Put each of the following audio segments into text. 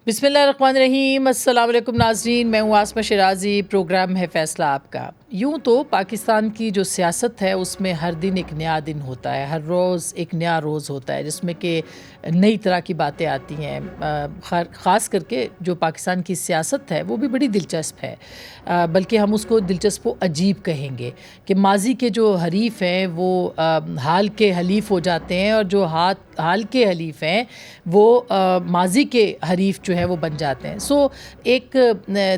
बिस्मिल्लाहिर्रहमानिर्रहीम। अस्सलाम वालेकुम नाज़रीन, मैं हूँ आसमा शिराज़ी। प्रोग्राम है फ़ैसला आपका। यूँ तो पाकिस्तान की जो सियासत है उसमें हर दिन एक नया दिन होता है, हर रोज़ एक नया रोज़ होता है जिसमें कि नई तरह की बातें आती हैं। ख़ास करके जो पाकिस्तान की सियासत है वो भी बड़ी दिलचस्प है, बल्कि हम उसको दिलचस्प व अजीब कहेंगे कि माजी के जो हरीफ हैं वो हाल के हलीफ हो जाते हैं, और जो हाल के हलीफ हैं वो माजी के हरीफ जो है वो बन जाते हैं। सो एक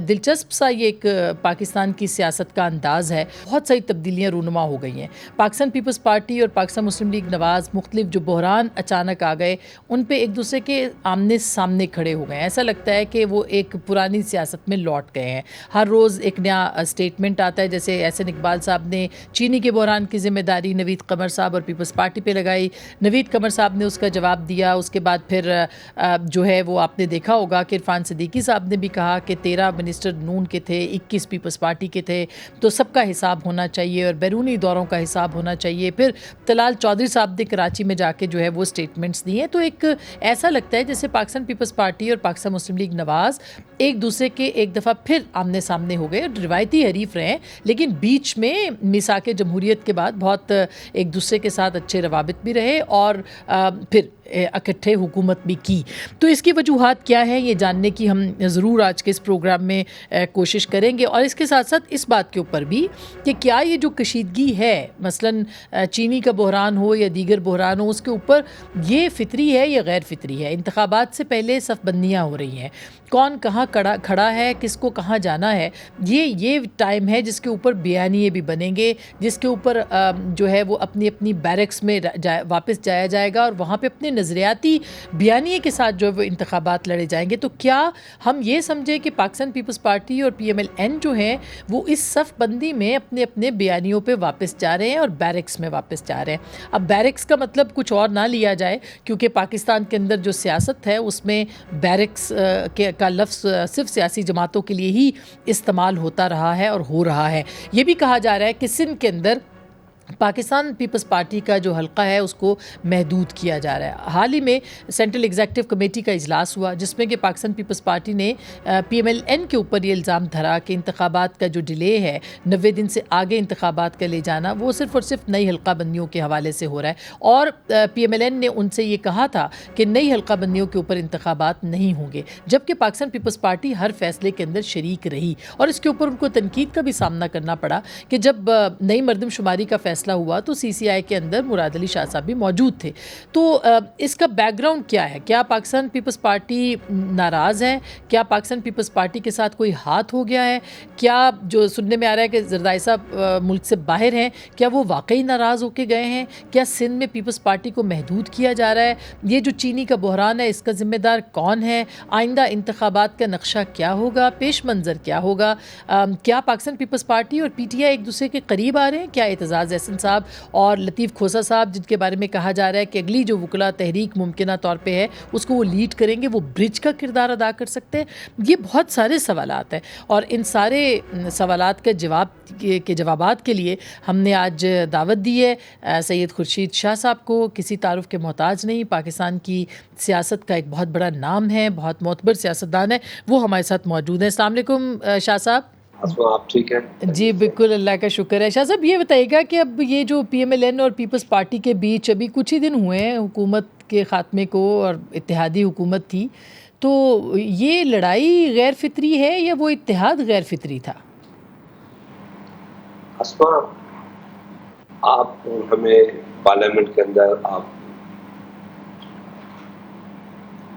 दिलचस्प सा ये एक पाकिस्तान की सियासत का अंदाज़ है। बहुत सारी तब्दीलियाँ रूनुमा हो गई हैं। पाकिस्तान पीपल्स पार्टी और पाकिस्तान मुस्लिम लीग नवाज़ मुख्तलिफ जो बहरान अचानक आ गए उन पे एक दूसरे के आमने सामने खड़े हो गए। ऐसा लगता है कि वो एक पुरानी सियासत में लौट गए हैं। हर रोज़ एक नया स्टेटमेंट आता है, जैसे एहसन इकबाल साहब ने चीनी के बहरान की ज़िम्मेदारी नवीद कमर साहब और पीपल्स पार्टी पे लगाई। नवीद कमर साहब ने उसका जवाब दिया। उसके बाद फिर जो है वो आपने देखा होगा कि इरफान सिद्दीकी साहब ने भी कहा कि 13 मिनिस्टर नून के थे, 21 पीपल्स पार्टी के थे, तो सबका हिसाब होना चाहिए और बैरूनी दौरों का हिसाब होना चाहिए। फिर तलाल चौधरी साहब ने कराची में जाके जो है वो स्टेटमेंट्स दिए। तो एक ऐसा लगता है जैसे पाकिस्तान पीपल्स पार्टी और पाकिस्तान मुस्लिम लीग नवाज़ एक दूसरे के एक दफ़ा फिर आमने सामने हो गए। रिवायती हरीफ रहे, लेकिन बीच में मिसाके जमहूरियत के बाद बहुत एक दूसरे के साथ अच्छे रवाबित भी रहे और फिर इकट्ठे हुकूमत भी की। तो इसकी वजूहात क्या है ये जानने की हम ज़रूर आज के इस प्रोग्राम में कोशिश करेंगे, और इसके साथ साथ इस बात के ऊपर भी कि क्या ये जो कशीदगी है, मसलन चीनी का बहरान हो या दीगर बहरान हो, उसके ऊपर ये फ़ितरी है या गैर फ़ितरी है। इंतखाबात से पहले सफ़बंदियाँ हो रही हैं, कौन कहाँ खड़ा है, किसको कहाँ जाना है, ये टाइम है जिसके ऊपर बयानिए भी बनेंगे, जिसके ऊपर जो है वो अपनी अपनी बैरक्स में वापस जाया जाएगा और वहाँ पे अपने नज़रियाती बयानिए के साथ जो है वो इंतखाबात लड़े जाएंगे। तो क्या हम ये समझे कि पाकिस्तान पीपल्स पार्टी और PMLN जो है वो इस सफ़बंदी में अपने अपने बयानियों पे वापस जा रहे हैं और बैरक्स में वापस जा रहे हैं। अब बैरक्स का मतलब कुछ और ना लिया जाए, क्योंकि पाकिस्तान के अंदर जो सियासत है उसमें बैरक्स का लफ्ज़ सिर्फ सियासी जमातों के लिए ही इस्तेमाल होता रहा है और हो रहा है। ये भी कहा जा रहा है कि सिंध के अंदर पाकिस्तान पीपल्स पार्टी का जो हल्का है उसको महदूद किया जा रहा है। हाल ही में सेंट्रल एग्जीक्यूटिव कमेटी का इजलास हुआ जिसमें कि पाकिस्तान पीपल्स पार्टी ने PMLN के ऊपर ये इल्ज़ाम धरा कि इंतखाबात का जो डिले है, 90 दिन से आगे इंतखाबात का ले जाना, वो सिर्फ़ और सिर्फ नई हल्का बंदियों के हवाले से हो रहा है। और PMLN ने उनसे ये कहा था कि नई हल्का बंदियों के ऊपर इंतखाबात नहीं होंगे, जबकि पाकिस्तान पीपल्स पार्टी हर फैसले के अंदर शरीक रही। और इसके ऊपर उनको तनकीद का भी सामना करना पड़ा कि जब नई मरदमशुमारी का फैसला हुआ तो CCI के अंदर मुराद अली शाह साहब भी मौजूद थे। तो इसका बैकग्राउंड क्या है? क्या पाकिस्तान पीपल्स पार्टी नाराज़ है? क्या पाकिस्तान पीपल्स पार्टी के साथ कोई हाथ हो गया है? क्या जो सुनने में आ रहा है कि जरदारी साहब मुल्क से बाहर हैं, क्या वो वाकई नाराज़ होके गए हैं? क्या सिंध में पीपल्स पार्टी को महदूद किया जा रहा है? ये जो चीनी का बहरान है इसका ज़िम्मेदार कौन है? आइंदा इंतखाबात का नक्शा क्या होगा? पेश मंज़र क्या होगा? क्या पाकिस्तान पीपल्स पार्टी और PTI एक दूसरे के करीब आ रहे हैं? क्या एतजाज़ एहसन साहब और लतीफ़ खोसा साहब, जिनके बारे में कहा जा रहा है कि अगली जो वकला तहरीक मुमकिना तौर पे है उसको वो लीड करेंगे, वो ब्रिज का किरदार अदा कर सकते हैं? ये बहुत सारे सवालात हैं, और इन सारे सवालात के जवाबात के लिए हमने आज दावत दी है सैयद खुर्शीद शाह साहब को। किसी तारुफ के मोहताज नहीं, पाकिस्तान की सियासत का एक बहुत बड़ा नाम है, बहुत मोतबर सियासतदान है, वो हमारे साथ मौजूद हैं। अस्सलाम वालेकुम शाह साहब। आप ठीक हैं? जी बिल्कुल, अल्लाह का शुक्र है। शाह साहब ये बताइएगा कि अब ये जो PMLN और पीपल्स पार्टी के बीच अभी कुछ ही दिन हुए हैं हुकूमत के ख़ात्मे को और इत्तेहादी हुकूमत थी, तो ये लड़ाई गैर फितरी है या वो इत्तेहाद गैर फितरी था? अस्मा, आप हमें पार्लियामेंट के अंदर आप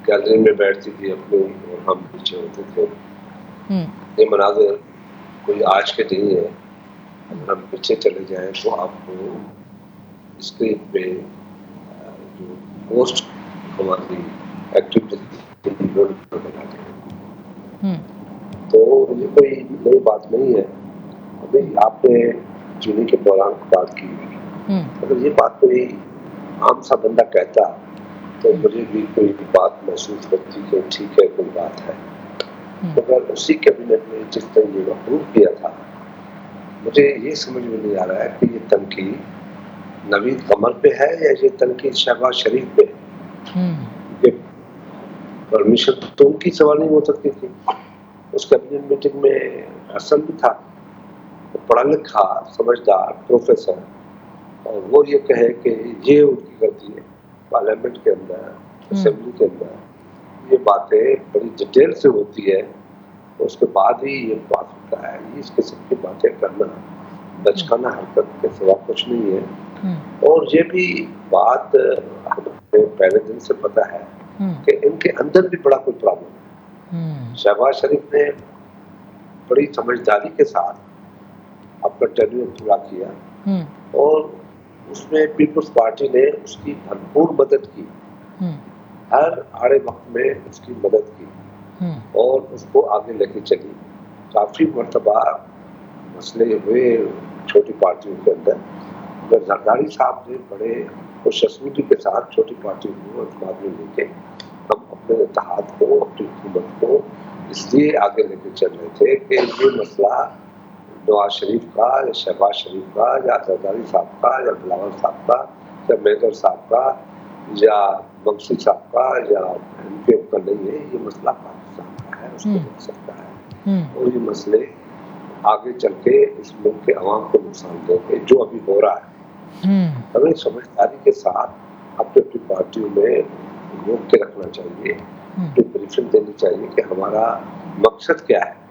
गैलरी में बैठती थी अपने और हम पीछे होते थे। ये मनाज़र कोई आज के नहीं है। अगर हम पीछे चले जाएं तो आपको स्क्रीन पे जो पोस्ट हमारी एक्टिविटी तो ये कोई नई बात नहीं है। अभी आपने चीनी के दौरान की बात की, अगर ये बात कोई आम सा बंदा कहता तो मुझे भी कोई बात महसूस होती कि ठीक है, कोई बात है। मगर उसी कैबिनेट में जिस तरह ये अप्रूव किया था, मुझे ये समझ में नहीं आ रहा है कि ये तनकीद नवीद कमर पे है या ये तनकीद शहबाज शरीफ पे है। परमिशन तो उनकी सवाल नहीं हो सकती थी। उस कैबिनेट मीटिंग में हसन भी था, पढ़ा लिखा समझदार प्रोफेसर, और वो ये कहे कि ये उनकी गलती है। पार्लियामेंट के अंदर, असेंबली के अंदर ये बातें बड़ी डिटेल से होती है, उसके बाद ही ये बात होता है। इस किस्म की बातें करना बचकाना हरकत के सिवा कुछ नहीं है। और ये भी बात हमें पहले दिन से पता है कि इनके अंदर भी बड़ा कोई प्रॉब्लम है। शहबाज शरीफ ने बड़ी समझदारी के साथ अपना टेन्योर पूरा किया और उसमें पीपल्स पार्टी ने उसकी भरपूर मदद की, हर आड़े वक्त में उसकी मदद की और उसको आगे लेके चली। काफी मर्तबा मसले हुए छोटी पार्टियों के अंदर, मगर जरदारी साहब ने बड़े खुशसूदी के साथ छोटी पार्टियों को अखबार में लेके हम अपने इत्तेहाद को, अपनी हुकूमत को इसलिए आगे लेके चल रहे थे कि ये मसला नवाज शरीफ का या शहबाज शरीफ का या जरदारी साहब का या बिलावल साहब का या मेजर साहब का या बख्शी साहब का या एमपीएम का नहीं है। ये मसला पाकिस्तान का है, उसको देख सकता है और ये मसले आगे चल के इस मुल्क के अवाम को नुकसान देंगे जो अभी हो रहा है। हमें समझदारी के साथ अपनी अपनी पार्टियों में रोक के रखना चाहिए, ब्रीफिंग देनी चाहिए कि हमारा मकसद क्या है।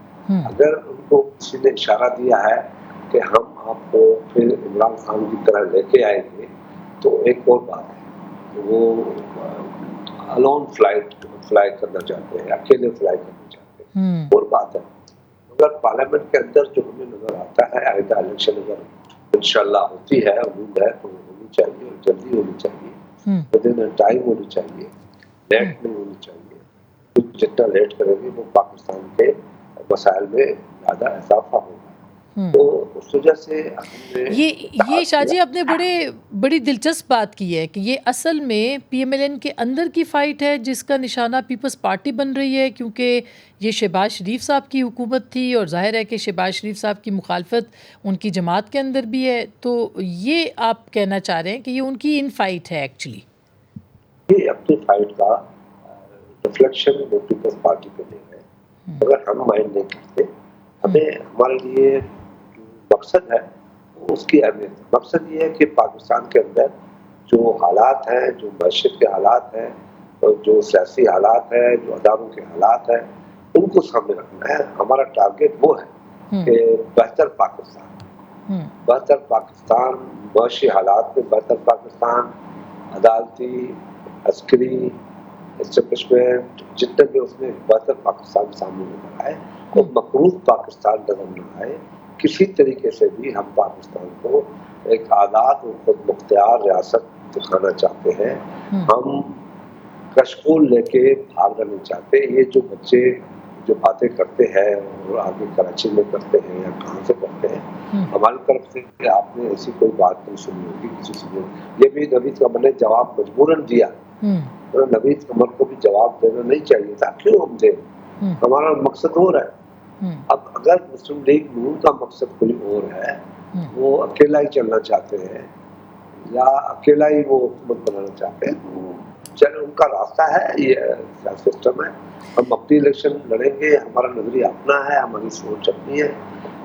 अगर उनको किसी ने इशारा दिया है कि हम आपको फिर इमरान खान की तरह लेके आएंगे तो एक और बात है, वो अलोन फ्लाई करना चाहते हैं, अकेले फ्लाई करना चाहते हैं, और बात है। मगर पार्लियामेंट के अंदर जो हमें नजर आता है, आइंदा इलेक्शन अगर इंशाल्लाह होती है, उम्मीद है तो होनी चाहिए और जल्दी होनी चाहिए, विदिन टाइम होनी चाहिए, लेट नहीं होनी चाहिए। जितना लेट करेंगे वो पाकिस्तान के मसाइल में ज़्यादा इजाफा होगा। तो उस वजह से ये शाहजी आपने बड़ी दिलचस्प बात की है कि ये असल में पीएमएलएन के अंदर की फ़ाइट है जिसका निशाना पीपल्स पार्टी बन रही है, क्योंकि ये शहबाज शरीफ साहब की हुकूमत थी और जाहिर है कि शहबाज शरीफ साहब की मुखालफत उनकी जमात के अंदर भी है। तो ये आप कहना चाह रहे हैं कि ये उनकी इन फाइट है एक्चुअली? ये अपनी फाइट का रिफ्लेक्शन वो पीपल्स पार्टी पे नहीं है। अगर हम माइंड नहीं करते, हमें हमारे लिए मकसद है उसकी अहमियत। मकसद ये है कि पाकिस्तान के अंदर जो हालात हैं, जो मैशत के हालात हैं और जो सियासी हालात हैं, जो अदारों के हालात हैं, उनको सामने रखना है। हमारा टारगेट वो है कि बेहतर पाकिस्तान, मैशी हालात में बेहतर पाकिस्तान, अदालती, अस्करी एस्टेब्लिशमेंट जितने भी उसमें बेहतर पाकिस्तान सामने नजर आए और मकरूज पाकिस्तान नजर न आए। किसी तरीके से भी हम पाकिस्तान को एक आज़ाद और खुद मुख्तियार रियासत दिखाना चाहते हैं। हम कशकोल लेके भागना नहीं चाहते। ये जो बच्चे जो बातें करते हैं और आगे कराची में करते हैं या कहाँ से करते हैं, हमारी तरफ से आपने ऐसी कोई बात नहीं सुनी होगी किसी से। ये भी नवीद कमर ने जवाब मजबूरन दिया, तो नवीद कमर को भी जवाब देना नहीं चाहिए था। क्यों हम दें? हमारा मकसद हो रहा है। अब अगर मुस्लिम लीग नून का मकसद कोई और है, वो अकेला ही चलना चाहते हैं या अकेला ही वो हुकूमत बनाना चाहते हैं, तो चलो उनका रास्ता है, ये सिस्टम है। हम अपनी इलेक्शन लड़ेंगे, हमारा नजरिया अपना है, हमारी सोच अपनी है।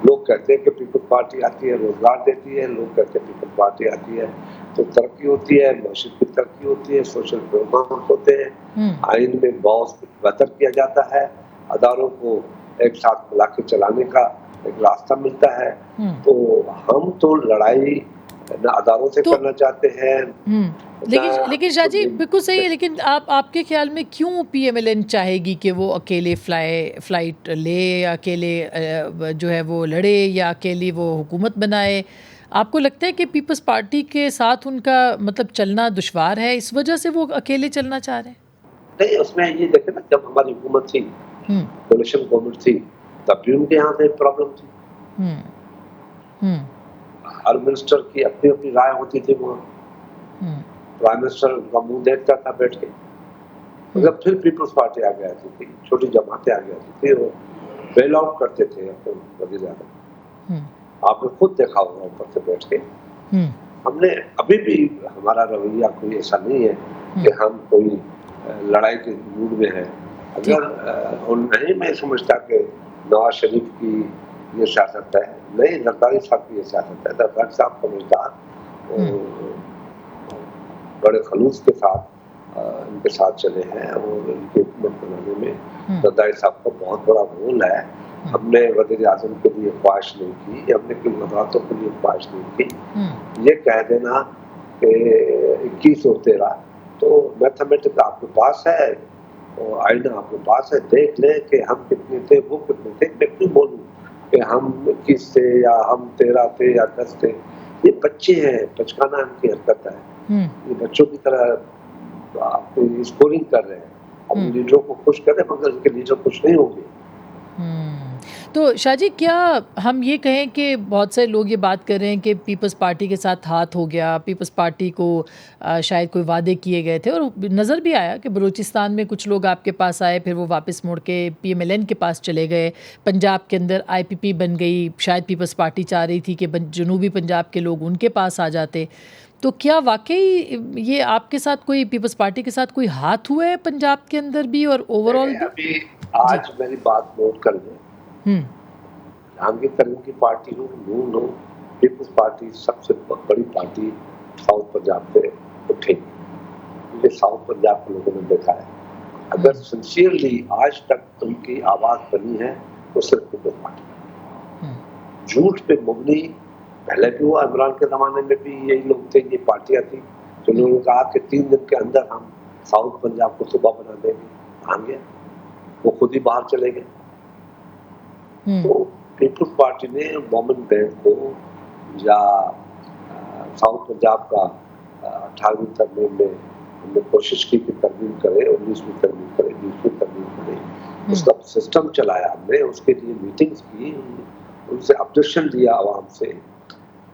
लोग कहते हैं कि पीपल्स पार्टी आती है रोजगार देती है, लोग कहते हैं पीपल्स पार्टी आती है तो तरक्की होती है, मस्जिद की तरक्की होती है, सोशल प्रोग्राम होते हैं, आइन में बहुत बेहतर किया जाता है, अदारों को एक साथ मिला के चलाने का एक रास्ता मिलता है। तो हम तो लड़ाई ना अदारों से करना चाहते हैं। लेकिन शाहजी बिल्कुल सही है, लेकिन आपके ख्याल में क्यों पीएमएलएन चाहेगी कि वो अकेले फ्लाइट ले या अकेले जो है वो लड़े या अकेली वो हुकूमत बनाए? आपको लगता है कि पीपल्स पार्टी के साथ उनका मतलब चलना दुश्वार है, इस वजह से वो अकेले चलना चाह रहे हैं? नहीं, उसमें ये देखे ना, जब हमारी हुकूमत थी, कोalition गवर्नमेंट थी, तब भी उनके यहाँ पे प्रॉब्लम थी। हर मिनिस्टर की अपनी अपनी राय होती थी वहाँ। प्राइम मिनिस्टर उनका मुंह देखता था बैठ के। मतलब फिर पीपल्स पार्टी आगे आती थी, छोटी जमातें आगे आती थी, वो बेल आउट करते थे अपने वजीर आज़म। आपने खुद देखा होगा ऊपर से बैठ के। हमने अभी भी हमारा रवैया कोई ऐसा नहीं है कि हम कोई लड़ाई के मूड में है। अगर और नहीं मैं समझता कि नवाज शरीफ की ये सियासत है, नहीं जरदारी साहब की ये सियासत है। जरदारी साहब समझदार बड़े खलूस के साथ इनके साथ चले हैं और इनकी हुकूमत बनाने में जरदारी साहब का बहुत बड़ा रोल है। हमने वज़ीर-ए-आज़म के लिए ख्वाहिश नहीं की, हमने किन वज़ारतों के लिए ख्वाहिश नहीं की। ये कह देना कि 21 और 13 तो मैथमेटिक्स आपके पास है और आईना आपके पास है, देख लें कि हम कितने थे, वो कितने थे। मैं क्यों बोलूँ कि हम 21 थे या हम 13 थे या 10 थे। ये बच्चे हैं, बचकाना इनकी हरकत है। ये बच्चों की तरह आप स्कोरिंग कर रहे हैं। हम लीडरों को खुश करें मगर उनके लीडर खुश नहीं होंगे। तो शाहजी, क्या हम ये कहें कि बहुत सारे लोग ये बात कर रहे हैं कि पीपल्स पार्टी के साथ हाथ हो गया, पीपल्स पार्टी को शायद कोई वादे किए गए थे और नज़र भी आया कि बलूचिस्तान में कुछ लोग आपके पास आए, फिर वो वापस मुड़ के PMLN के पास चले गए। पंजाब के अंदर IPP बन गई, शायद पीपल्स पार्टी चाह रही थी कि जनूबी पंजाब के लोग उनके पास आ जाते। तो क्या वाकई ये आपके साथ कोई पीपल्स पार्टी के साथ कोई हाथ हुआ है पंजाब के अंदर भी और ओवरऑल भी? अभी आज मेरी बात नोट कर लें। जहांगीर तरीन की पार्टी हो, नून हो, पीपल्स पार्टी सबसे बड़ी पार्टी साउथ पंजाब से उठेगी। ये साउथ पंजाब के लोगों ने देखा है। अगर सिंसियरली आज तक उनकी आवाज बनी है तो सिर्फ पीपल्स पार्टी। झूठ पे मुबनी पहले भी हुआ, इमरान के जमाने में भी यही लोग थे, ये पार्टियां थी जिन्होंने कहा कि 3 दिन के अंदर हम साउथ पंजाब को सूबा बना देंगे। आ गया, वो खुद ही बाहर चले गए। तो पीपल्स पार्टी ने मोमिन बैंक को या साउथ पंजाब का 18वीं तरमीम में हमने कोशिश की कि तरमीम करे, 19वीं तरमीम करे, 20वीं तरमीम करे। उसका सिस्टम चलाया हमने, उसके लिए मीटिंग्स की, उनसे ऑब्जेक्शन लिया आवाम से,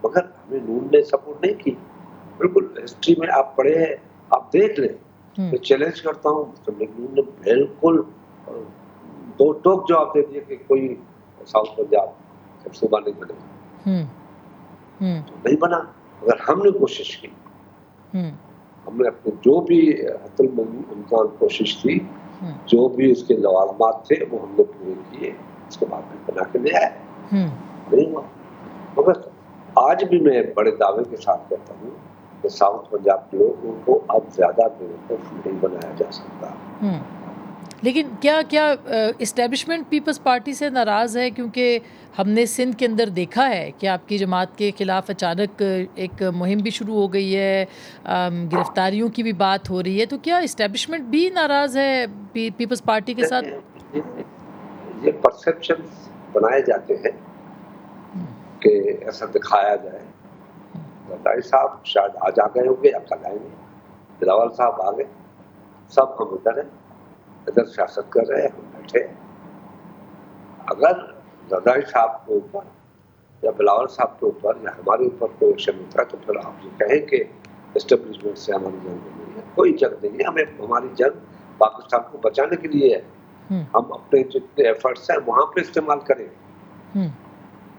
मगर हमें नून ने सपोर्ट नहीं की। बिल्कुल हिस्ट्री में आप पढ़े हैं, आप देख लें। मैं चैलेंज करता हूँ, नून ने बिल्कुल दो टोक जवाब दे दिए कि कोई साउथ पंजाब सूबा नहीं बनेगा। तो नहीं बना, मगर हमने कोशिश की। हमने अपने जो भी हतुल कोशिश की, जो भी उसके लवाजमात थे वो हमने पूरे किए, उसके बाद में बना के ले आए। नहीं हुआ, मगर आज भी मैं बड़े दावे के साथ कहता हूँ कि साउथ पंजाब के लोगों को अब ज्यादा बेवकूफ नहीं बनाया जा सकता। लेकिन क्या इस्टेब्लिशमेंट पीपल्स पार्टी से नाराज़ है? क्योंकि हमने सिंध के अंदर देखा है कि आपकी जमात के ख़िलाफ़ अचानक एक मुहिम भी शुरू हो गई है, गिरफ्तारियों की भी बात हो रही है। तो क्या इस्टेब्लिशमेंट भी नाराज़ है पीपल्स पार्टी के साथ? ये परसेप्शंस बनाए जाते हैं कि ऐसा दिखाया जाए। जरदारी साहब शायद आज आ गए होंगे या कल आएंगे, बिलावल साहब आ गए, सब हम इधर हैं, इधर सियासत कर रहे हैं, हम बैठे। अगर जरदारी साहब के ऊपर या बिलावल साहब के ऊपर या हमारे ऊपर कोई एक्शन होता है तो फिर आप ये कहें कि एस्टेब्लिशमेंट से हमारी जंग नहीं है। कोई जंग नहीं है, हमें हमारी जंग पाकिस्तान को बचाने के लिए है। हम अपने जितने एफर्ट्स हैं वहां पे इस्तेमाल करें।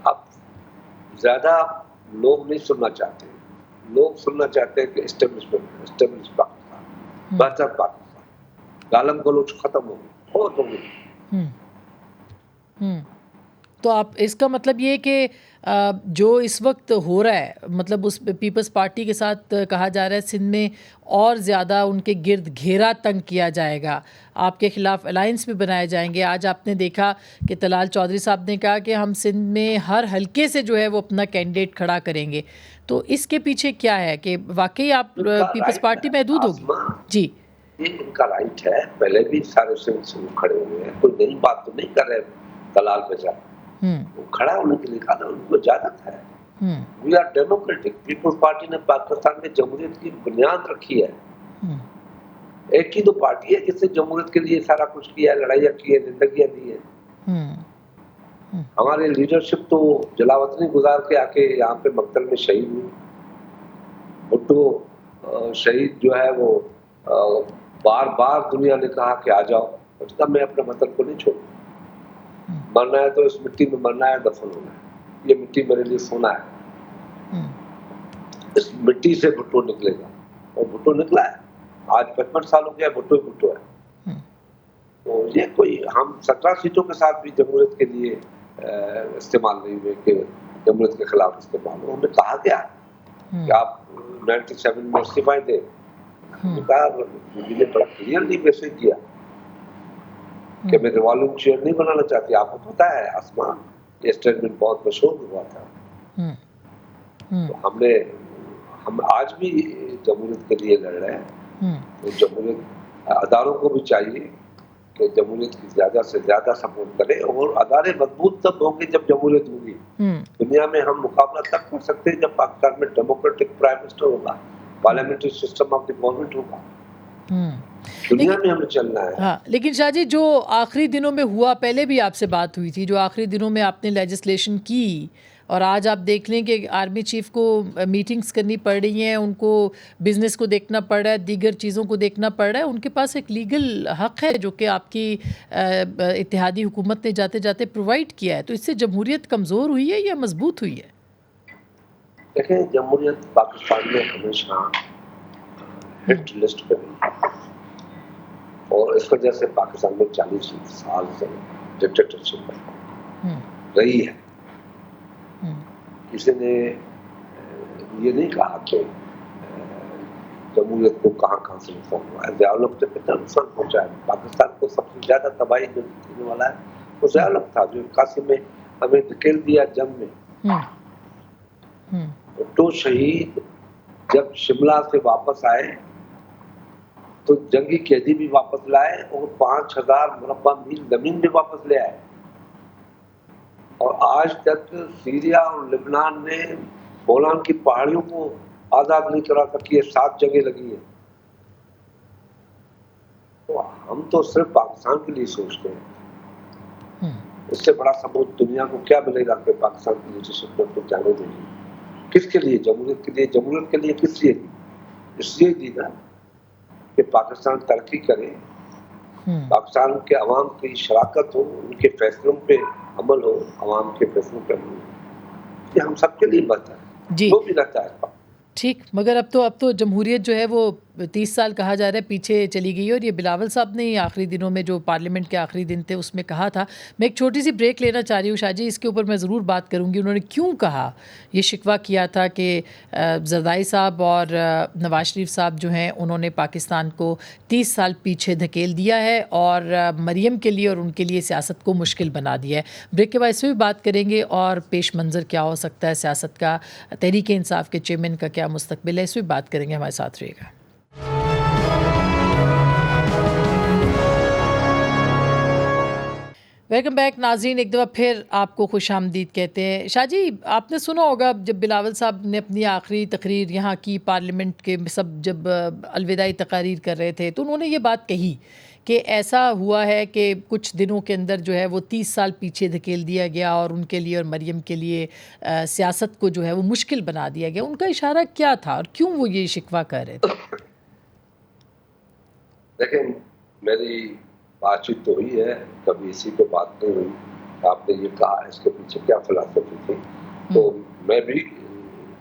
अब ज्यादा लोग नहीं सुनना चाहते, लोग सुनना चाहते हैं कि एस्टेब्लिश पाकिस्तान, बेहतर पाकिस्तान, गालम गलोच खत्म हो गई, बहुत हो गई। तो आप इसका मतलब ये कि जो इस वक्त हो रहा है, मतलब उस पीपल्स पार्टी के साथ कहा जा रहा है सिंध में और ज़्यादा उनके गिर्द घेरा तंग किया जाएगा, आपके ख़िलाफ़ अलायंस भी बनाए जाएंगे। आज आपने देखा कि तलाल चौधरी साहब ने कहा कि हम सिंध में हर हलके से जो है वो अपना कैंडिडेट खड़ा करेंगे। तो इसके पीछे क्या है कि वाकई आप पीपल्स पार्टी महदूद होगी? जी, ये इनका राइट है, पहले भी सारे सिंध खड़े हुए हैं, कोई नई बात तो नहीं कर रहे दलाल बेचारे। वो खड़ा होने के लिए कहा था, उनको इजाजत है। We are democratic. Peoples Party ने पाकिस्तान में जमहूरियत की बुनियाद रखी है। एक ही तो पार्टी है जिसने जमहूरियत के लिए सारा कुछ किया है, लड़ाइयाँ की है, जिंदगियां दी है। हमारे लीडरशिप तो जलावतनी गुजार के आके यहाँ पे मकतल में शहीद हुई। भुट्टो शहीद जो है वो बार बार दुनिया ने कहा कि आ जाओ, उसका मैं अपने वतन को नहीं छोड़ूंगा। मरना है तो इस मिट्टी में मरना है, दफन होना है। ये मिट्टी मेरे लिए सोना है। इस मिट्टी से भुट्टो निकलेगा और भुट्टो निकला है। आज 55 साल हो गया, भुट्टो ही भुट्टो है। तो ये कोई हम 17 सीटों के साथ भी जमहूरियत के लिए इस्तेमाल नहीं हुए कि जमहूरियत के खिलाफ इस्तेमाल हो। हमें कहा गया कि आप 97 में इस्तीफा दें। हमने कहा, बीबी ने बड़ा क्लियरली मैसेज दिया कि मैं रिवॉल्विंग चेयर नहीं बनाना चाहती। आपको पता है आसमा, ये स्टेटमेंट बहुत मशहूर हुआ था। तो हम आज भी जमहूरियत के लिए लड़ रहे हैं। तो जमहूरियत अदारों को भी चाहिए कि जमहूरियत की ज्यादा से ज्यादा सपोर्ट करें, और अदारे मजबूत तब होंगे जब जमहूरियत होगी। दुनिया में हम मुकाबला तब कर सकते हैं जब पाकिस्तान में डेमोक्रेटिक प्राइम मिनिस्टर होगा, parliamentary system of the government होगा। दुनिया में हमें चलना है। हाँ, लेकिन शाह जी, जो आखिरी दिनों में हुआ, पहले भी आपसे बात हुई थी, जो आखिरी दिनों में आपने लेजिस्लेशन की, और आज आप देख लें कि आर्मी चीफ को मीटिंग्स करनी पड़ रही हैं, उनको बिजनेस को देखना पड़ रहा है, दीगर चीज़ों को देखना पड़ रहा है, उनके पास एक लीगल हक है जो कि आपकी इत्तेहादी हुकूमत ने जाते जाते प्रोवाइड किया है। तो इससे जमहूरियत कमज़ोर हुई है या मजबूत हुई है? देखें, जमहूरियत पाकिस्तान में हमेशा हिट लिस्ट पे रही, और इस वजह से पाकिस्तान में 40 साल से डिक्टेटरशिप रही है। किसी ने ये नहीं कहा कि जमहूरियत को कहाँ से नुकसान हुआ है। ज़िया-उल-हक ने कितना नुकसान पहुंचा है। पाकिस्तान को सबसे ज्यादा तबाही जो देने वाला है वो ज़िया-उल-हक था, जो 81 में हमें धकेल दिया जंग में। तो शहीद जब शिमला से वापस आए तो जंगी कैदी भी वापस लाए, और 5000 मुरब्बा मील जमीन भी वापस ले आए। और आज तक सीरिया और लेबनान ने गोलान की पहाड़ियों को आजाद नहीं करा सकी है, 7 जगह लगी है। तो हम तो सिर्फ पाकिस्तान के लिए सोचते हैं। इससे बड़ा सबूत दुनिया को क्या मिलेगा कि पाकिस्तान की लीडरशिप में तो जाने देगी। किसके लिए? जमहूरियत के लिए। जमहूरियत के लिए किस लिए दी? इसलिए दी ना कि पाकिस्तान तरक्की करे, पाकिस्तान के अवाम की शराकत हो, उनके फैसलों पे अमल हो, अवाम के फैसलों पे अमल हो। ये हम सबके लिए बात है, जो भी रहता है। ठीक, मगर अब तो जमहूरियत जो है वो 30 साल कहा जा रहा है पीछे चली गई है, और ये बिलावल साहब ने ही आखिरी दिनों में, जो पार्लियामेंट के आखिरी दिन थे, उसमें कहा था। मैं एक छोटी सी ब्रेक लेना चाह रही हूँ शाह जी, इसके ऊपर मैं ज़रूर बात करूँगी। उन्होंने क्यों कहा, ये शिकवा किया था कि जरदारी साहब और नवाज शरीफ साहब जो हैं उन्होंने पाकिस्तान को 30 साल पीछे धकेल दिया है, और मरियम के लिए और उनके लिए सियासत को मुश्किल बना दिया है। ब्रेक के बाद इसमें भी बात करेंगे, और पेश मंज़र क्या हो सकता है सियासत का, तहरीक इंसाफ के चेयरमैन का क्या मुस्तकबिल है, इस पर बात करेंगे। हमारे साथ रहिएगा। वेलकम बैक नाज़रीन, एक दफ़ा फिर आपको खुश आमदीद कहते हैं। शाह जी, आपने सुना होगा जब बिलावल साहब ने अपनी आखिरी तकरीर यहाँ की पार्लियामेंट के सब जब अलविदाई तकारीर कर रहे थे, तो उन्होंने ये बात कही कि ऐसा हुआ है कि कुछ दिनों के अंदर जो है वो 30 साल पीछे धकेल दिया गया, और उनके लिए और मरियम के लिए सियासत को जो है वो मुश्किल बना दिया गया। उनका इशारा क्या था और क्यों वो ये शिकवा कर रहे थे? देखें, मेरी बातचीत तो हुई है, कभी इसी पे बात नहीं हुई। आपने ये कहा, इसके पीछे क्या फिलॉसफी थी। तो मैं भी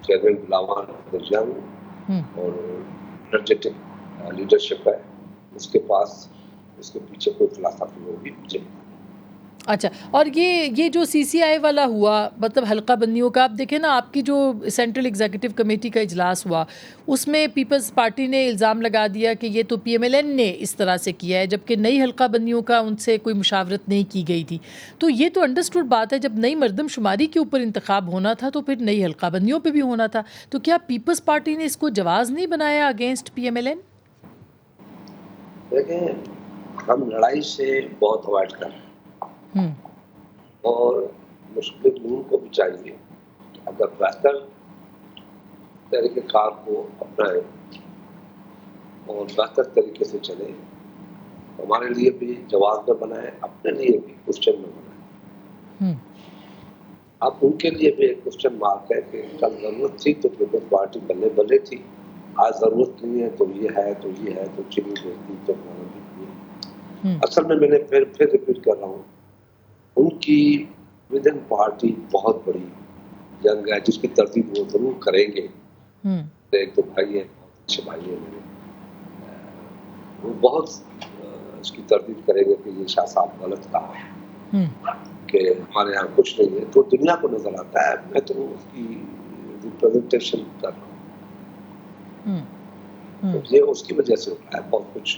चेयरमैन बिलावल मिर्जा हूँ, और एनर्जेटिक लीडरशिप है उसके पास, इसके पीछे कोई फिलॉसफी होगी मुझे। अच्छा, और ये जो CCI वाला हुआ, मतलब हल्का बंदियों का, आप देखें ना, आपकी जो सेंट्रल एग्जीक्यूटिव कमेटी का इजलास हुआ, उसमें पीपल्स पार्टी ने इल्ज़ाम लगा दिया कि ये तो PMLN ने इस तरह से किया है, जबकि नई हल्का बंदियों का उनसे कोई मुशावरत नहीं की गई थी। तो ये तो अंडरस्टूड बात है, जब नई मरदमशुमारी के ऊपर इंतखाब होना था तो फिर नई हल्का बंदियों पर भी होना था। तो क्या पीपल्स पार्टी ने इसको जवाज़ नहीं बनाया अगेंस्ट PMLN? देखें, हम लड़ाई से बहुत अवॉइड कर रहे हैं, और मुस्लिम नून को भी चाहिए कि अगर बेहतर तरीके कार को अपनाए और बेहतर तरीके से चले, हमारे लिए भी जवाब में बनाए, अपने लिए भी क्वेश्चन में बनाए। अब उनके लिए भी एक क्वेश्चन मार्क है कि कल जरूरत थी तो पीपल्स पार्टी बल्ले बल्ले थी, आज जरूरत नहीं है तो ये है, तो ये है, तो चीनी देती तो असल में मैंने फिर रिपीट कर रहा हूँ, उनकी विद इन पार्टी बहुत बड़ी जंग है जिसकी तरतीब वो जरूर करेंगे। एक तो भाई है, बहुत अच्छे भाई है मेरे, वो बहुत उसकी तरदीद करेंगे कि ये शाह साहब गलत कहा है हम्म, कि हमारे यहाँ कुछ नहीं है, तो दुनिया को नजर आता है। मैं तो उसकी रिप्रेजेंटेशन कर रहा हूँ, हम्म, तो हम्म, ये उसकी वजह से हो रहा है बहुत कुछ,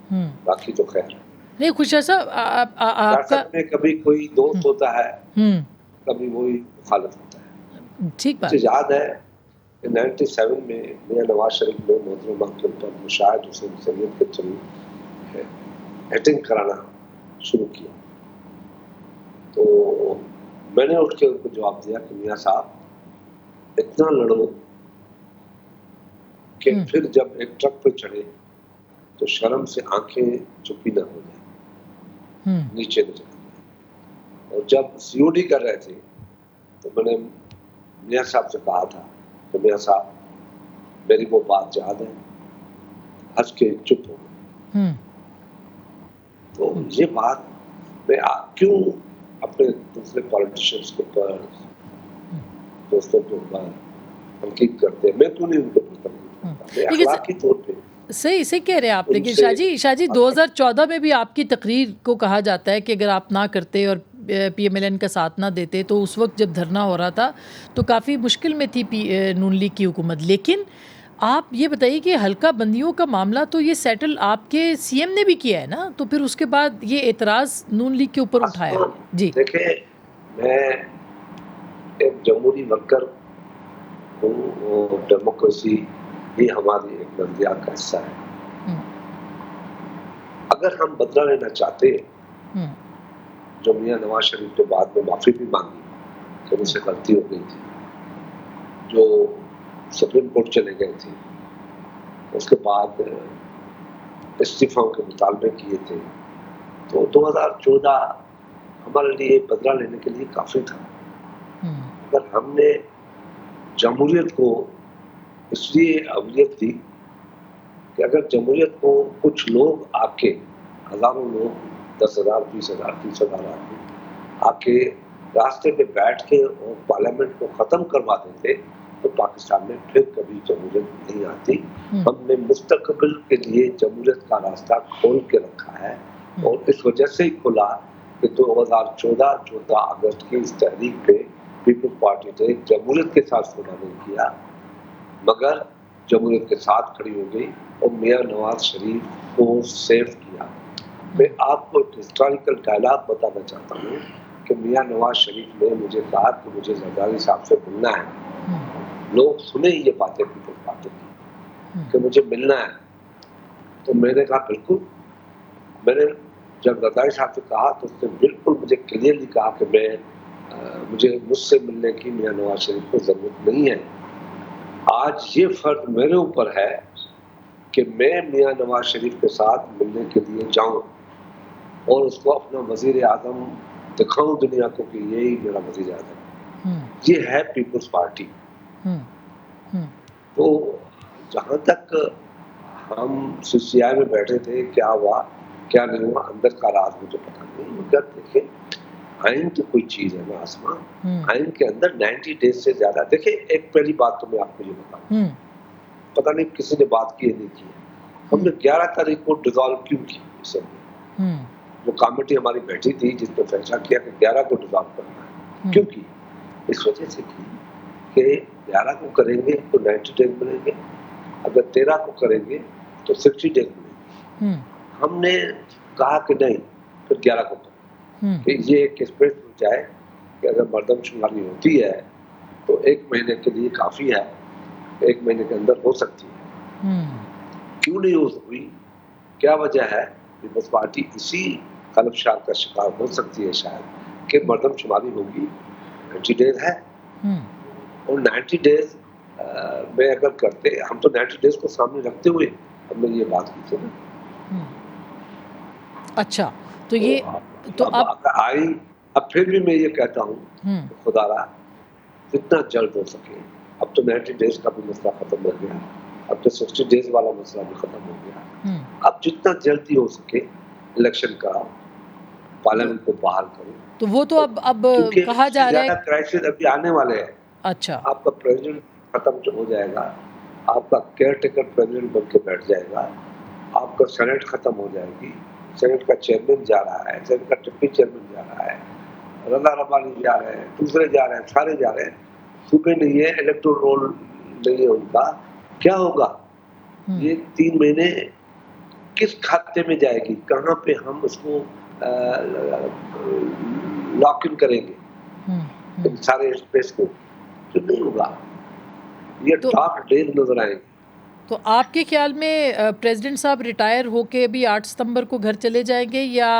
हम्म। बाकी तो खैर। नहीं खुशा साहब आपका। सियासत में कभी कोई दोस्त होता है, हम्म, कभी वही मुखालिफ होता है। ठीक मुझे बात। याद है कि 97 में मियां नवाज शरीफ ने मोहतरमा के ऊपर मुशाहिद हुसैन सैयद के थ्रू हेटिंग कराना शुरू किया, तो मैंने उठ के उनको जवाब दिया कि मियां साहब इतना लड़ो कि हम्म, फिर जब एक ट्रक पे चढ़े तो शर्म से आंखें चुपी ना हो जाए, हम्म, नीचे न जाए। और जब सीओडी कर रहे थे तो मैंने मियां साहब से कहा था कि मियां साहब मेरी वो बात याद है, हंस के चुप हो गए। हम्म, तो ये बात मैं क्यों अपने दूसरे पॉलिटिशियंस के ऊपर, हम्म, दोस्तों के ऊपर तनकीद करते हैं, मैं क्यों नहीं उनके ऊपर तनकीद हम्म। करता? मैं लेकिन अखलाकी तौर पे सही सही कह रहे हैं आप। लेकिन उनसे शाहजी बात कर। 2014 में भी आपकी तकरीर को कहा जाता है कि अगर आप ना करते और पीएमएलएन का साथ ना देते तो उस वक्त जब धरना हो रहा था तो काफ़ी मुश्किल में थी नून लीग की हुकूमत। लेकिन आप ये बताइए कि हल्का बंदियों का मामला तो ये सेटल आपके सीएम ने भी किया है ना, तो फिर उसके बाद ये एतराज़ नून लीग के ऊपर उठाया आसमान, गया। जी। देखिए मैं एक जमहूरी वर्कर हूँ और डेमोक्रेसी भी हमारी एक नजरियात का हिस्सा है। हम्म, अगर हम बदला लेना चाहते, हम्म, जो मियां नवाज शरीफ के बाद में माफी भी मांगी कि मुझसे गलती हो गई थी, जो सुप्रीम कोर्ट चले गए थे, उसके बाद इस्तीफाओं के मुतालबे किए थे, तो 2014 हमारे लिए बदला लेने के लिए काफी था। हम्म, अगर हमने जमहूरियत को इसलिए अहमियत दी कि अगर जमहूरियत को कुछ लोग आके, हजारों लोग, 10,000, 20,000, 30,000 आदमी आके रास्ते पे बैठ के और पार्लियामेंट को खत्म करवा देते तो पाकिस्तान में फिर कभी जमहूरियत नहीं आती। हम्म, हमने मुस्तकबिल के लिए जमहूरियत का रास्ता खोल के रखा है और इस वजह से ही खुला कि 2014 14 अगस्त की इस तहरीक पे पीपल्स पार्टी ने जमहूरियत के साथ सौदा नहीं किया, मगर जमहूरियत के साथ खड़ी हो गई और मियां नवाज शरीफ को सेव किया। मैं आपको एक हिस्टोरिकल डायलॉग बताना चाहता हूँ कि मियां नवाज शरीफ ने मुझे कहा कि मुझे जरदारी साहब से मिलना है। हम्म, लोग सुने ये बातें पीपल्स पार्टी की कि मुझे मिलना है, तो मैंने कहा बिल्कुल। मैंने जब जरदारी साहब से कहा तो उसने बिल्कुल मुझे क्लियरली कहा कि मुझे मुझसे मिलने की मियां नवाज शरीफ को जरूरत नहीं है। आज ये फर्क मेरे ऊपर है कि मैं मियां नवाज शरीफ के साथ मिलने के लिए जाऊं और उसको अपना वजीर आजम दिखाऊं दुनिया को कि यही मेरा वजीर आजम है। हम्म, ये है पीपल्स पार्टी। हम्म, हम्म, तो जहां तक हम सीसीआई में बैठे थे, क्या हुआ क्या नहीं हुआ अंदर का राज मुझे पता नहीं, मगर देखिए आइन तो कोई चीज है ना आसमान, हम्म, आइन के अंदर 90 डेज से ज्यादा। देखिए एक पहली बात तो मैं आपको ये बताऊं, हम्म, पता नहीं किसी ने बात की है नहीं की है, हमने 11 तारीख को डिसॉल्व क्यों की असेंबली? हम्म, जो कमेटी हमारी बैठी थी जिसने फैसला किया कि 11 को डिसॉल्व करना है, क्यों की? इस वजह से की कि 11 को करेंगे तो 90 डेज मिलेंगे, अगर 13 को करेंगे तो 60 डेज मिलेंगे। हम्म, हमने कहा कि नहीं, फिर 11 को करें कि ये एक स्पेस हो जाए कि अगर मर्दमशुमारी होती है तो 1 महीने के लिए काफी है, 1 महीने के अंदर हो सकती है। हम्म, क्यों नहीं हो हुई? क्या वजह है? पीपल्स पार्टी इसी खलफशार का शिकार हो सकती है शायद कि मर्दमशुमारी होगी, 90 डेज है हम्म, और 90 डेज में अगर करते, हम तो 90 डेज को सामने रखते हुए हमने ये बात की थी ना। हम्म। अच्छा, तो तो ये तो अब अब अगर आई, अब फिर भी मैं ये कहता हूँ हम्म, खुदारा जितना जल्द हो सके, अब तो 90 डेज का भी मसला खत्म हो गया, अब तो 60 डेज वाला मसला भी खत्म हो गया, हम्म, अब जितना जल्दी हो सके इलेक्शन कराओ, तो पार्लियामेंट को बहाल करो, तो वो तो तो अब क्योंकि कहा इससे जा रहा ज्यादा है। क्राइसिस अभी आने वाले हैं। अच्छा। आपका प्रेसिडेंट खत्म जो हो जाएगा, आपका केयर टेकर प्रेसिडेंट बन के बैठ जाएगा, आपका सेनेट खत्म हो जाएगी, सेनेट का चेयरमैन जा रहा है, सेनेट का डिप्टी चेयरमैन जा रहा है, रंधा रबानी जा रहे हैं, दूसरे जा रहे हैं, सारे जा रहे हैं। सूबे नहीं है, इलेक्टोरल रोल नहीं है उनका। क्या होगा? ये 3 महीने किस खाते में जाएगी? कहाँ पे हम उसको लॉक इन करेंगे इन सारे स्पेस को? तो नहीं होगा। ये डार्क डेज नजर आएंगे। तो आपके ख्याल में प्रेसिडेंट साहब रिटायर होके अभी 8 सितंबर को घर चले जाएंगे या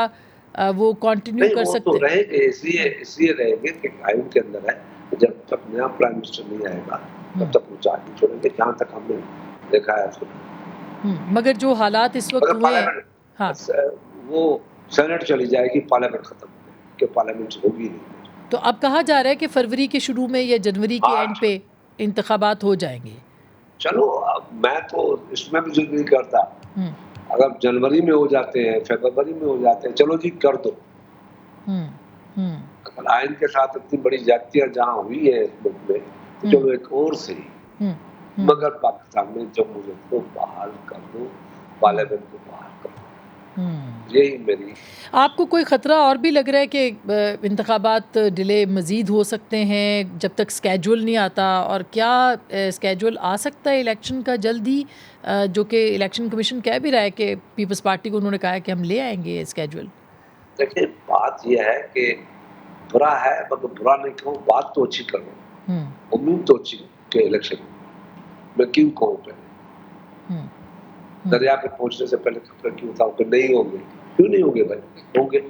वो कंटिन्यू कर सकते? तो रहेंगे, इसलिए रहेंगे कि आयु के अंदर है, जब तक नया प्राइम मिनिस्टर नहीं आएगा तब तक वो चार्ज छोड़ेंगे, जहाँ तक हमने देखा है उसको। मगर जो हालात इस वक्त हुए हैं, हाँ, वो सेनेट चली जाएगी, पार्लियामेंट खत्म हो जाएगी, कि पार्लियामेंट होगी नहीं। तो अब कहा जा रहा है कि फरवरी के शुरू में या जनवरी के एंड पे इंतखाबात हो जाएंगे। चलो, अब मैं तो इसमें भी जिद नहीं करता। अगर जनवरी में हो जाते हैं, फरवरी में हो जाते हैं, चलो जी कर दो। अगर आयन के साथ इतनी बड़ी ज्यादतियां जहाँ हुई है इस मुल्क में, तो चलो एक और सही, मगर पाकिस्तान में जमहूरियत को बहाल कर दो, पार्लियामेंट को बहाल कर दो। यही मेरी। आपको कोई खतरा और भी लग रहा है कि इंतखाबात डिले मज़ीद हो सकते हैं जब तक स्केड्यूल नहीं आता? और क्या स्केड्यूल आ सकता है इलेक्शन का जल्दी, जो कि इलेक्शन कमीशन कह भी रहा है कि पीपल्स पार्टी को उन्होंने कहा है कि हम ले आएंगे स्केड्यूल? देखिए, बात यह है कि बुरा है, मगर बुरा नहीं कहूँ, बात तो अच्छी करो, उम्मीद तो अच्छी के इलेक्शन मैं क्यों कहूँ पहले? दरिया पे पहुंचने से पहले खबर क्यों बताऊं कि नहीं होंगे? क्यों नहीं होंगे भाई? होंगे।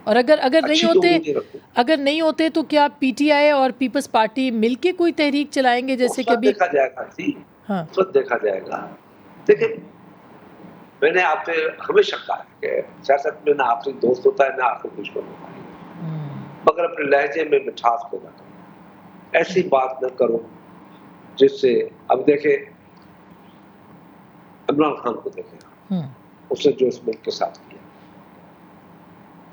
और अगर नहीं होते तो क्या पीटीआई और पीपल्स पार्टी मिलके कोई तहरीक चलाएंगे जैसे कि देखा जाएगा जी। हाँ, देखा जाएगा। देखिए, मैंने आपसे हमेशा कहा है कि सियासत में ना आपसे दोस्त होता है ना आपसे दुश्मन होता है, मगर अपने लहजे में मिठास पैदा करो। ऐसी बात न करो जिससे, अब देखे इमरान खान को देखे, उसने जो इस मुल्क के साथ किया,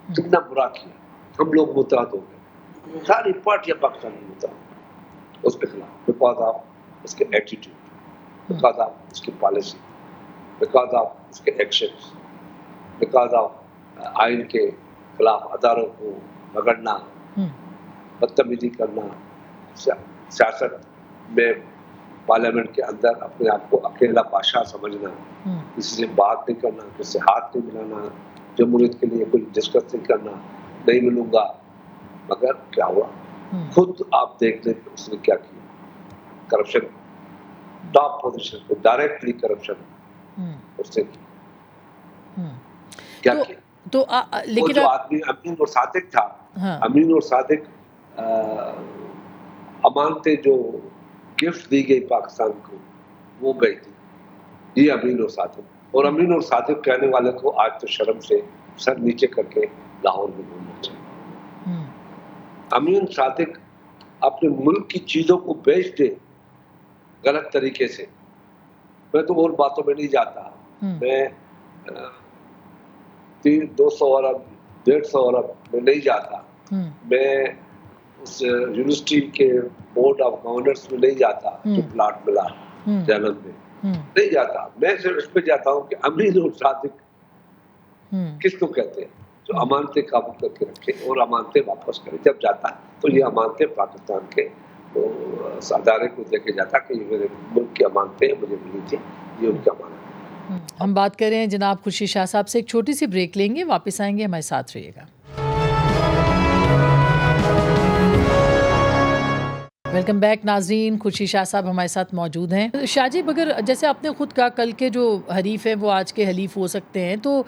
कितना बुरा किया। हम लोग मुतहद हो गए, सारी पार्टियां पाकिस्तान में मुतहद उसके खिलाफ, बिकॉज ऑफ उसके एटीट्यूड, बिकॉज ऑफ उसकी पॉलिसी, बिकॉज ऑफ उसके एक्शंस, बिकॉज ऑफ आइन के खिलाफ अदारों को रगड़ना, बदतमीजी करना, सियासत में पार्लियामेंट के अंदर अपने आप को अकेला बादशाह समझना, किसी से बात नहीं करना, किसी से हाथ नहीं मिलाना, जमहूरियत के लिए कोई डिस्कस नहीं करना, नहीं मिलूंगा। मगर क्या हुआ? खुद आप देख लें उसने क्या किया। करप्शन, टॉप पोजीशन पे डायरेक्टली करप्शन उसने क्या किया। लेकिन जो आदमी अमीन और सादिक था, अमीन और सादिक अमानतें जो गिफ्ट दी गई पाकिस्तान को, वो गई थी। ये अमीन और सादिक, और अमीन और सादिक कहने वाले को आज तो शर्म से सर नीचे करके लाहौर में घूमना चाहिए। अमीन सादिक अपने मुल्क की चीजों को बेच दे गलत तरीके से। मैं तो और बातों में नहीं जाता, मैं 200 अरब 150 अरब में नहीं जाता, मैं उस यूनिवर्सिटी के बोर्ड ऑफ गवर्नर्स में नहीं जाता जो प्लाट मिला जैनब में, नहीं जाता। मैं सिर्फ इस पे जाता हूँ कि अमीन और सादिक किसको कहते हैं, जो अमानतें काबू करके रखे और अमानतें वापस करे। जब जाता तो ये अमानतें पाकिस्तान के अदारे को देके जाता कि ये मेरे मुल्क की अमानतें मुझे मिली थी, ये उनकी अमानत। हम बात कर रहे हैं जनाब खुर्शीद शाह साहब से। एक छोटी सी ब्रेक लेंगे, वापस आएंगे, हमारे साथ रहिएगा। वेलकम बैक नाजरीन, खुर्शीद शाह साहब हमारे साथ मौजूद हैं। शाहजी, मगर जैसे आपने ख़ुद कहा कल के जो हरीफ हैं वो आज के हलीफ हो सकते हैं, तो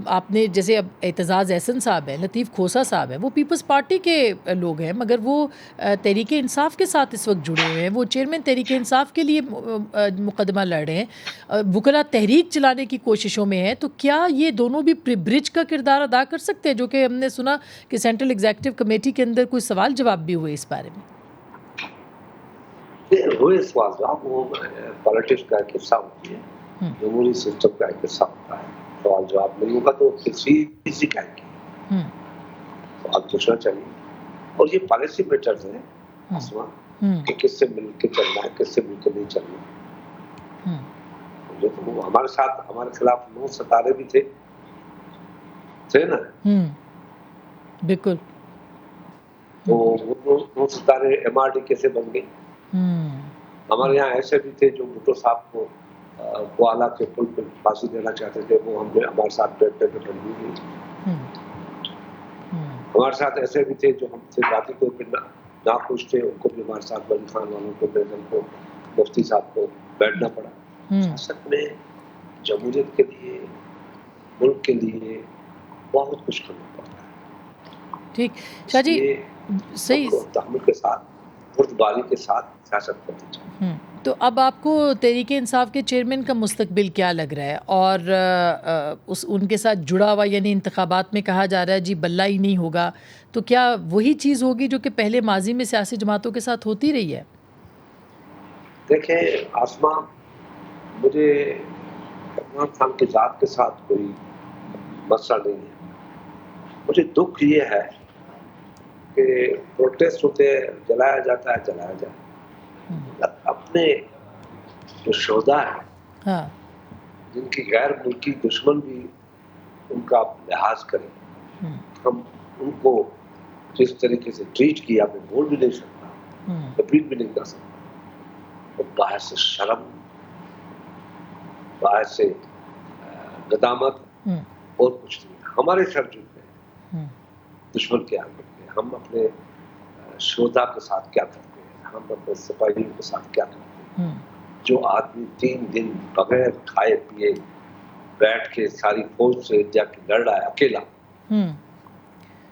आपने जैसे अब एतजाज़ एहसन साहब हैं, लतीफ़ खोसा साहब हैं, वो पीपल्स पार्टी के लोग हैं, मगर वो तहरीक इंसाफ के साथ इस वक्त जुड़े हुए हैं। वो चेयरमैन तहरीक इंसाफ के लिए मुकदमा लड़ रहे हैं, वुकला तहरीक चलाने की कोशिशों में है। तो क्या ये दोनों भी ब्रिज का किरदार अदा कर सकते हैं, जो कि हमने सुना कि सेंट्रल एग्जीक्यूटिव कमेटी के अंदर कोई सवाल जवाब भी हुए इस बारे में? हुए सवाल जवाब, वो पॉलिटिक्स का एक हिस्सा होती है, जमहूरी सिस्टम का एक हिस्सा होता है। सवाल जवाब नहीं होगा तो किसी का सवाल पूछना चाहिए। और ये पॉलिसी मैटर्स है कि किससे मिलकर चलना है, किससे मिलकर नहीं चलना। तो हमारे साथ हमारे खिलाफ 9 सितारे भी थे, थे ना, बिल्कुल। तो वो सितारे MRD कैसे बन गए? हमारे यहाँ ऐसे भी थे जो भुट्टो साहब को ग्वाला के पुल पे फांसी देना चाहते थे, वो हमारे साथ बैठते थे, बंदी हुई। हमारे साथ ऐसे भी थे जो हमसे जाति तौर पे नाखुश थे, उनको भी हमारे साथ वली खान वालों को, बेगम को, मुफ्ती साहब को बैठना पड़ा। सियासत में जमहूरियत के लिए, मुल्क के लिए बहुत कुछ करना पड़ता है। ठीक, शाह जी, सही। तहम्मुल के साथ, बुर्दबारी के साथ सियासत करनी चाहिए। तो अब आपको तहरीके इंसाफ के चेयरमैन का मुस्तकबिल क्या लग रहा है? और उनके साथ जुड़ा हुआ, यानी इंतखाबात में कहा जा रहा है जी बल्ला ही नहीं होगा, तो क्या वही चीज़ होगी जो कि पहले माजी में सियासी जमातों के साथ होती रही है? देखें आसमा, मुझे इमरान खान की ज़ात के साथ कोई मसला नहीं है। मुझे दुख ये है कि प्रोटेस्ट होते हैं, जलाया जाता है, जलाया जाए। अपने जो शोधा है, हाँ, जिनकी गैर मुल्की दुश्मन भी उनका लिहाज करें, हम उनको जिस तरीके से ट्रीट किया मैं बोल भी नहीं सकता, रिपीट भी नहीं कर सकता। तो बाहर से शर्म, बाहर से गदामत और कुछ नहीं। हमारे सर झुक गए दुश्मन के आगे। हम अपने शोधा के साथ क्या करते हैं, हम अपने सिपाहियों के साथ क्या करते हैं। जो आदमी 3 दिन बगैर खाए पिए बैठ के सारी फौज से जाके लड़ रहा है अकेला,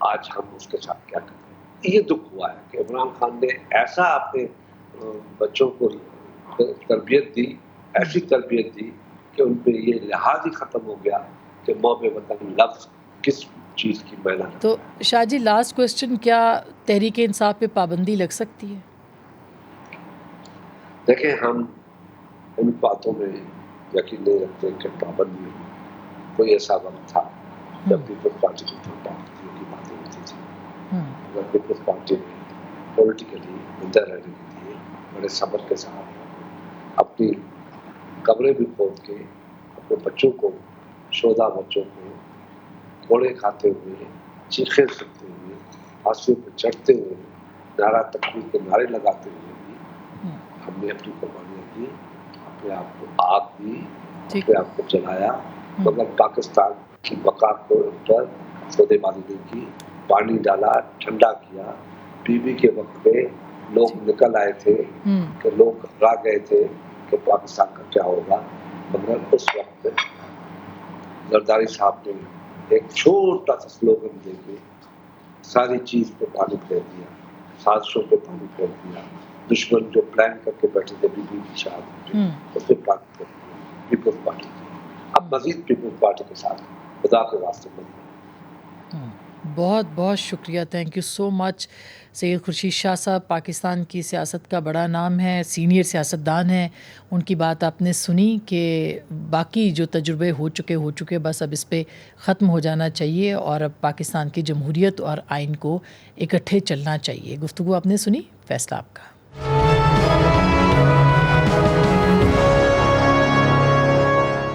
आज हम उसके साथ क्या करते हैं। ये दुख हुआ है कि इमरान खान ने ऐसा अपने बच्चों को तरबियत दी, ऐसी तरबियत दी कि उन पे ये लिहाज ही खत्म हो गया कि मौबे वतन लफ्ज किस चीज की मैना। तो शाह जी, लास्ट क्वेश्चन, क्या तहरीके इंसाफ पे पाबंदी लग सकती है? देखें, हम इन बातों में यकीन नहीं रखते कि पाबंदी हो। कोई ऐसा वक्त था जब पीपल्स पार्टी की बातें होती थी। अगर पीपल्स पार्टी में पॉलिटिकली अंदर रहने के लिए बड़े सब्र के साथ अपनी कमरे भी खोल के अपने बच्चों को, शोधा बच्चों को घोड़े खाते हुए, चीखे सुनते हुए, फांसियों पर चढ़ते हुए, नारा तकबीर के नारे लगाते हुए भी हमने अपनी कुर्बानियां दी, अपने आप को आग दी, अपने आप को जलाया, मगर पाकिस्तान की बका को ऊपर सौदेबाजी नहीं की। पानी डाला, ठंडा किया। बीबी के वक्त पे लोग निकल आए थे कि लोग घबरा गए थे कि पाकिस्तान का क्या होगा, मगर उस वक्त जरदारी साहब ने एक छोटा सा स्लोगन देके सारी चीज पे पानी फेर दिया, साजिशों पे पानी फेर दिया। दुश्मन जो प्लान करके बैठे थे बीबी की शादी, उस पे पानी फेर दिया पीपल्स पार्टी। अब मजीद पीपल्स पार्टी के साथ खुदा के वास्ते बंद। बहुत बहुत शुक्रिया, thank you so much Syed Khurshid Shah साहब। पाकिस्तान की सियासत का बड़ा नाम है, सीनियर सियासतदान हैं। उनकी बात आपने सुनी कि बाकी जो तजुर्बे हो चुके, बस अब इस पे ख़त्म हो जाना चाहिए और अब पाकिस्तान की जमहूरियत और आइन को इकट्ठे चलना चाहिए। गुफ्तगू आपने सुनी, फैसला आपका।